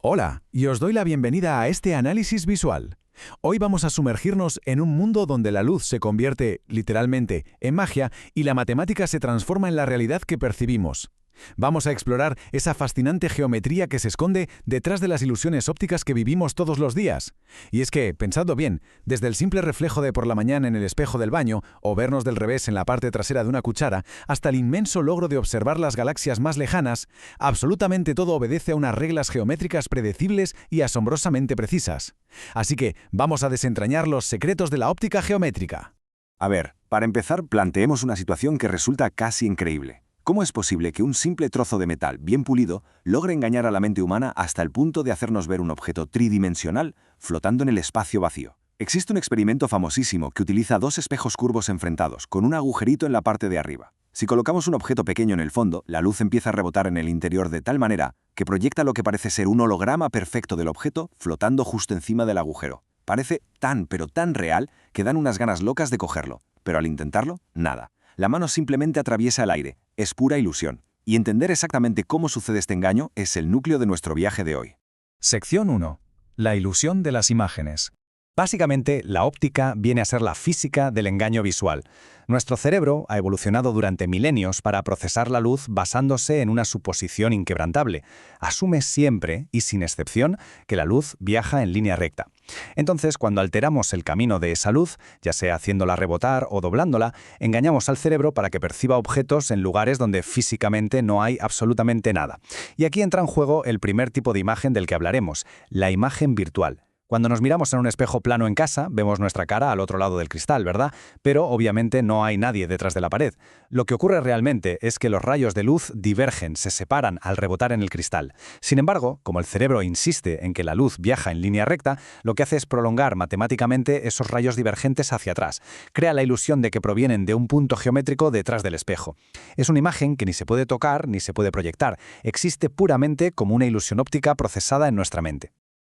Hola, y os doy la bienvenida a este análisis visual. Hoy vamos a sumergirnos en un mundo donde la luz se convierte, literalmente, en magia y la matemática se transforma en la realidad que percibimos. Vamos a explorar esa fascinante geometría que se esconde detrás de las ilusiones ópticas que vivimos todos los días. Y es que, pensadlo bien, desde el simple reflejo de por la mañana en el espejo del baño o vernos del revés en la parte trasera de una cuchara, hasta el inmenso logro de observar las galaxias más lejanas, absolutamente todo obedece a unas reglas geométricas predecibles y asombrosamente precisas. Así que vamos a desentrañar los secretos de la óptica geométrica. A ver, para empezar, planteemos una situación que resulta casi increíble. ¿Cómo es posible que un simple trozo de metal bien pulido logre engañar a la mente humana hasta el punto de hacernos ver un objeto tridimensional flotando en el espacio vacío? Existe un experimento famosísimo que utiliza dos espejos curvos enfrentados, con un agujerito en la parte de arriba. Si colocamos un objeto pequeño en el fondo, la luz empieza a rebotar en el interior de tal manera que proyecta lo que parece ser un holograma perfecto del objeto flotando justo encima del agujero. Parece tan, pero tan real que dan unas ganas locas de cogerlo, pero al intentarlo, nada. La mano simplemente atraviesa el aire, es pura ilusión. Y entender exactamente cómo sucede este engaño es el núcleo de nuestro viaje de hoy. Sección 1. La ilusión de las imágenes. Básicamente, la óptica viene a ser la física del engaño visual. Nuestro cerebro ha evolucionado durante milenios para procesar la luz basándose en una suposición inquebrantable. Asume siempre, y sin excepción, que la luz viaja en línea recta. Entonces, cuando alteramos el camino de esa luz, ya sea haciéndola rebotar o doblándola, engañamos al cerebro para que perciba objetos en lugares donde físicamente no hay absolutamente nada. Y aquí entra en juego el primer tipo de imagen del que hablaremos, la imagen virtual. Cuando nos miramos en un espejo plano en casa, vemos nuestra cara al otro lado del cristal, ¿verdad? Pero obviamente no hay nadie detrás de la pared. Lo que ocurre realmente es que los rayos de luz divergen, se separan al rebotar en el cristal. Sin embargo, como el cerebro insiste en que la luz viaja en línea recta, lo que hace es prolongar matemáticamente esos rayos divergentes hacia atrás. Crea la ilusión de que provienen de un punto geométrico detrás del espejo. Es una imagen que ni se puede tocar ni se puede proyectar. Existe puramente como una ilusión óptica procesada en nuestra mente.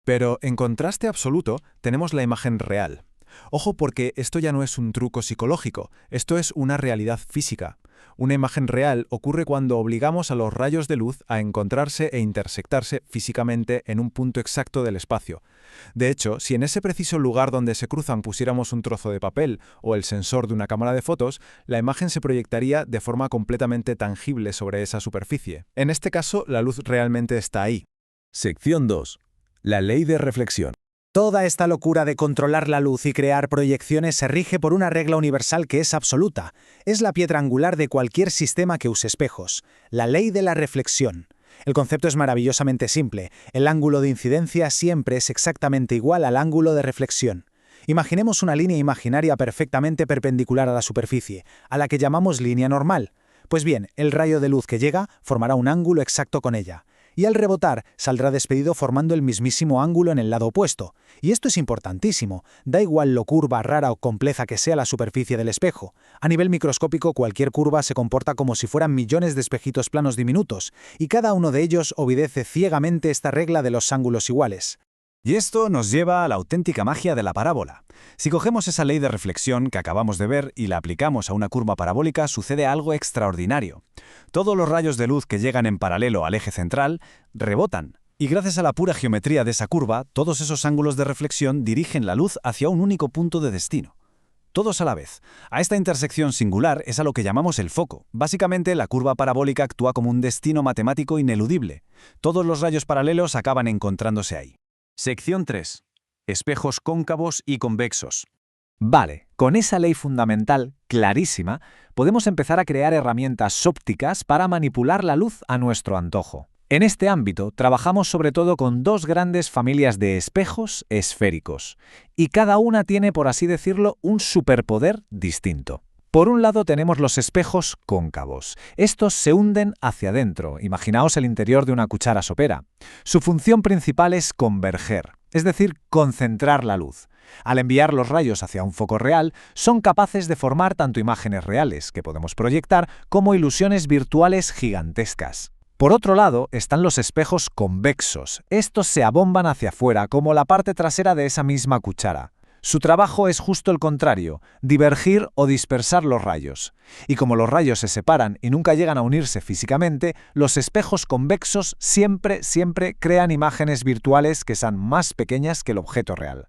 Pero, en contraste absoluto, tenemos la imagen real. Ojo, porque esto ya no es un truco psicológico, esto es una realidad física. Una imagen real ocurre cuando obligamos a los rayos de luz a encontrarse e intersectarse físicamente en un punto exacto del espacio. De hecho, si en ese preciso lugar donde se cruzan pusiéramos un trozo de papel o el sensor de una cámara de fotos, la imagen se proyectaría de forma completamente tangible sobre esa superficie. En este caso, la luz realmente está ahí. Sección 2. La ley de reflexión. Toda esta locura de controlar la luz y crear proyecciones se rige por una regla universal que es absoluta. Es la piedra angular de cualquier sistema que use espejos, la ley de la reflexión. El concepto es maravillosamente simple. El ángulo de incidencia siempre es exactamente igual al ángulo de reflexión. Imaginemos una línea imaginaria perfectamente perpendicular a la superficie, a la que llamamos línea normal. Pues bien, el rayo de luz que llega formará un ángulo exacto con ella. Y al rebotar saldrá despedido formando el mismísimo ángulo en el lado opuesto. Y esto es importantísimo, da igual lo curva, rara o compleja que sea la superficie del espejo. A nivel microscópico cualquier curva se comporta como si fueran millones de espejitos planos diminutos, y cada uno de ellos obedece ciegamente esta regla de los ángulos iguales. Y esto nos lleva a la auténtica magia de la parábola. Si cogemos esa ley de reflexión que acabamos de ver y la aplicamos a una curva parabólica, sucede algo extraordinario. Todos los rayos de luz que llegan en paralelo al eje central rebotan, y gracias a la pura geometría de esa curva, todos esos ángulos de reflexión dirigen la luz hacia un único punto de destino. Todos a la vez. A esta intersección singular es a lo que llamamos el foco. Básicamente, la curva parabólica actúa como un destino matemático ineludible. Todos los rayos paralelos acaban encontrándose ahí. Sección 3. Espejos cóncavos y convexos. Vale, con esa ley fundamental clarísima, podemos empezar a crear herramientas ópticas para manipular la luz a nuestro antojo. En este ámbito, trabajamos sobre todo con dos grandes familias de espejos esféricos, y cada una tiene, por así decirlo, un superpoder distinto. Por un lado tenemos los espejos cóncavos. Estos se hunden hacia adentro. Imaginaos el interior de una cuchara sopera. Su función principal es converger, es decir, concentrar la luz. Al enviar los rayos hacia un foco real, son capaces de formar tanto imágenes reales que podemos proyectar como ilusiones virtuales gigantescas. Por otro lado, están los espejos convexos. Estos se abomban hacia afuera como la parte trasera de esa misma cuchara. Su trabajo es justo el contrario, divergir o dispersar los rayos. Y como los rayos se separan y nunca llegan a unirse físicamente, los espejos convexos siempre crean imágenes virtuales que son más pequeñas que el objeto real.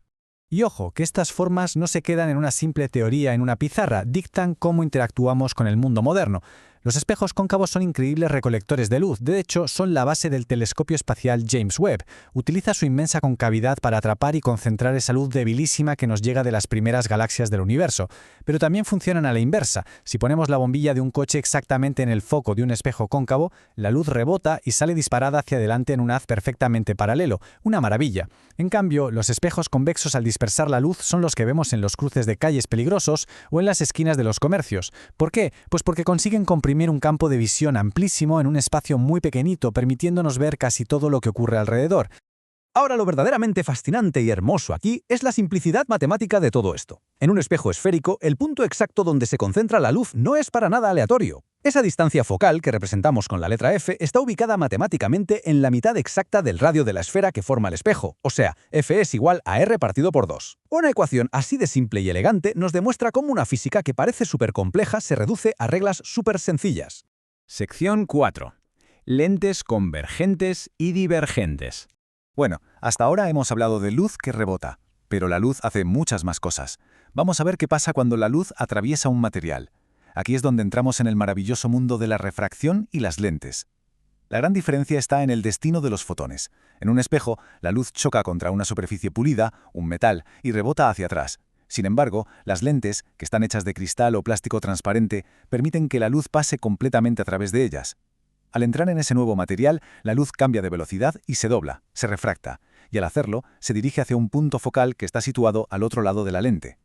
Y ojo, que estas formas no se quedan en una simple teoría en una pizarra, dictan cómo interactuamos con el mundo moderno. Los espejos cóncavos son increíbles recolectores de luz, de hecho, son la base del telescopio espacial James Webb. Utiliza su inmensa concavidad para atrapar y concentrar esa luz debilísima que nos llega de las primeras galaxias del universo. Pero también funcionan a la inversa. Si ponemos la bombilla de un coche exactamente en el foco de un espejo cóncavo, la luz rebota y sale disparada hacia adelante en un haz perfectamente paralelo. Una maravilla. En cambio, los espejos convexos al dispersar la luz son los que vemos en los cruces de calles peligrosos o en las esquinas de los comercios. ¿Por qué? Pues porque consiguen comprimir un campo de visión amplísimo en un espacio muy pequeñito, permitiéndonos ver casi todo lo que ocurre alrededor. Ahora, lo verdaderamente fascinante y hermoso aquí es la simplicidad matemática de todo esto. En un espejo esférico, el punto exacto donde se concentra la luz no es para nada aleatorio. Esa distancia focal, que representamos con la letra F, está ubicada matemáticamente en la mitad exacta del radio de la esfera que forma el espejo, o sea, F es igual a R partido por 2. Una ecuación así de simple y elegante nos demuestra cómo una física que parece súper compleja se reduce a reglas súper sencillas. Sección 4. Lentes convergentes y divergentes. Bueno, hasta ahora hemos hablado de luz que rebota, pero la luz hace muchas más cosas. Vamos a ver qué pasa cuando la luz atraviesa un material. Aquí es donde entramos en el maravilloso mundo de la refracción y las lentes. La gran diferencia está en el destino de los fotones. En un espejo, la luz choca contra una superficie pulida, un metal, y rebota hacia atrás. Sin embargo, las lentes, que están hechas de cristal o plástico transparente, permiten que la luz pase completamente a través de ellas. Al entrar en ese nuevo material, la luz cambia de velocidad y se dobla, se refracta, y al hacerlo, se dirige hacia un punto focal que está situado al otro lado de la lente.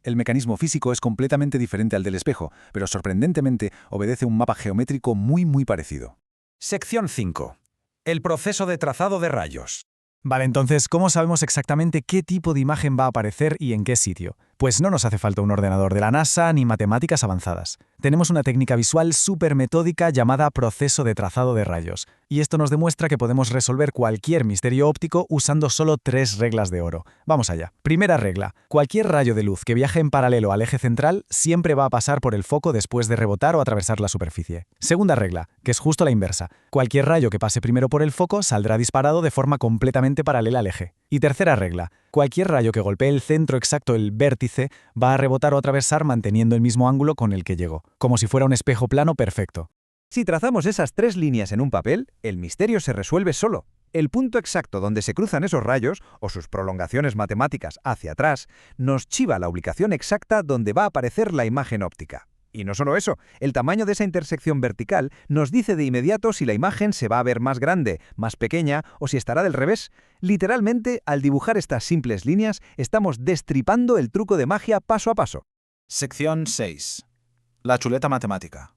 El mecanismo físico es completamente diferente al del espejo, pero sorprendentemente obedece un mapa geométrico muy parecido. Sección 5. El proceso de trazado de rayos. Vale, entonces, ¿cómo sabemos exactamente qué tipo de imagen va a aparecer y en qué sitio? Pues no nos hace falta un ordenador de la NASA ni matemáticas avanzadas. Tenemos una técnica visual súper metódica llamada proceso de trazado de rayos. Y esto nos demuestra que podemos resolver cualquier misterio óptico usando solo 3 reglas de oro. Vamos allá. Primera regla. Cualquier rayo de luz que viaje en paralelo al eje central siempre va a pasar por el foco después de rebotar o atravesar la superficie. Segunda regla, que es justo la inversa. Cualquier rayo que pase primero por el foco saldrá disparado de forma completamente paralela al eje. Y tercera regla. Cualquier rayo que golpee el centro exacto, el vértice, va a rebotar o atravesar manteniendo el mismo ángulo con el que llegó, como si fuera un espejo plano perfecto. Si trazamos esas 3 líneas en un papel, el misterio se resuelve solo. El punto exacto donde se cruzan esos rayos, o sus prolongaciones matemáticas hacia atrás, nos chiva la ubicación exacta donde va a aparecer la imagen óptica. Y no solo eso, el tamaño de esa intersección vertical nos dice de inmediato si la imagen se va a ver más grande, más pequeña o si estará del revés. Literalmente, al dibujar estas simples líneas, estamos destripando el truco de magia paso a paso. Sección 6. La chuleta matemática.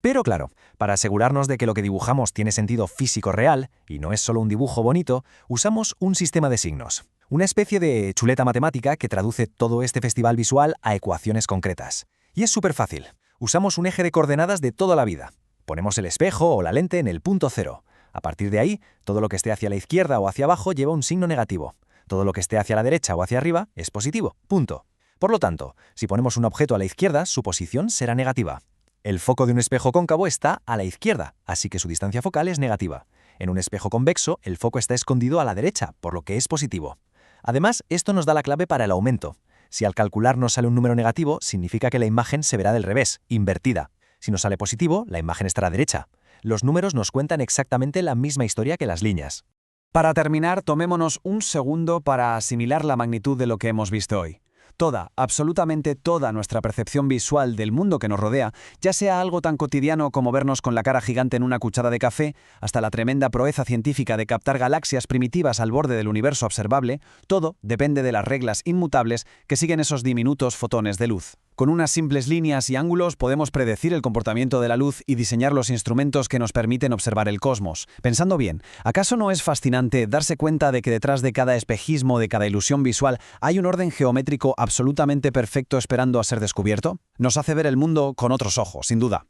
Pero claro, para asegurarnos de que lo que dibujamos tiene sentido físico real, y no es solo un dibujo bonito, usamos un sistema de signos. Una especie de chuleta matemática que traduce todo este festival visual a ecuaciones concretas. Y es súper fácil. Usamos un eje de coordenadas de toda la vida. Ponemos el espejo o la lente en el punto 0. A partir de ahí, todo lo que esté hacia la izquierda o hacia abajo lleva un signo negativo. Todo lo que esté hacia la derecha o hacia arriba es positivo. Punto. Por lo tanto, si ponemos un objeto a la izquierda, su posición será negativa. El foco de un espejo cóncavo está a la izquierda, así que su distancia focal es negativa. En un espejo convexo, el foco está escondido a la derecha, por lo que es positivo. Además, esto nos da la clave para el aumento. Si al calcular nos sale un número negativo, significa que la imagen se verá del revés, invertida. Si nos sale positivo, la imagen estará derecha. Los números nos cuentan exactamente la misma historia que las líneas. Para terminar, tomémonos un segundo para asimilar la magnitud de lo que hemos visto hoy. Toda, absolutamente toda nuestra percepción visual del mundo que nos rodea, ya sea algo tan cotidiano como vernos con la cara gigante en una cuchara de café, hasta la tremenda proeza científica de captar galaxias primitivas al borde del universo observable, todo depende de las reglas inmutables que siguen esos diminutos fotones de luz. Con unas simples líneas y ángulos podemos predecir el comportamiento de la luz y diseñar los instrumentos que nos permiten observar el cosmos. Pensando bien, ¿acaso no es fascinante darse cuenta de que detrás de cada espejismo, de cada ilusión visual, hay un orden geométrico absolutamente perfecto esperando a ser descubierto? Nos hace ver el mundo con otros ojos, sin duda.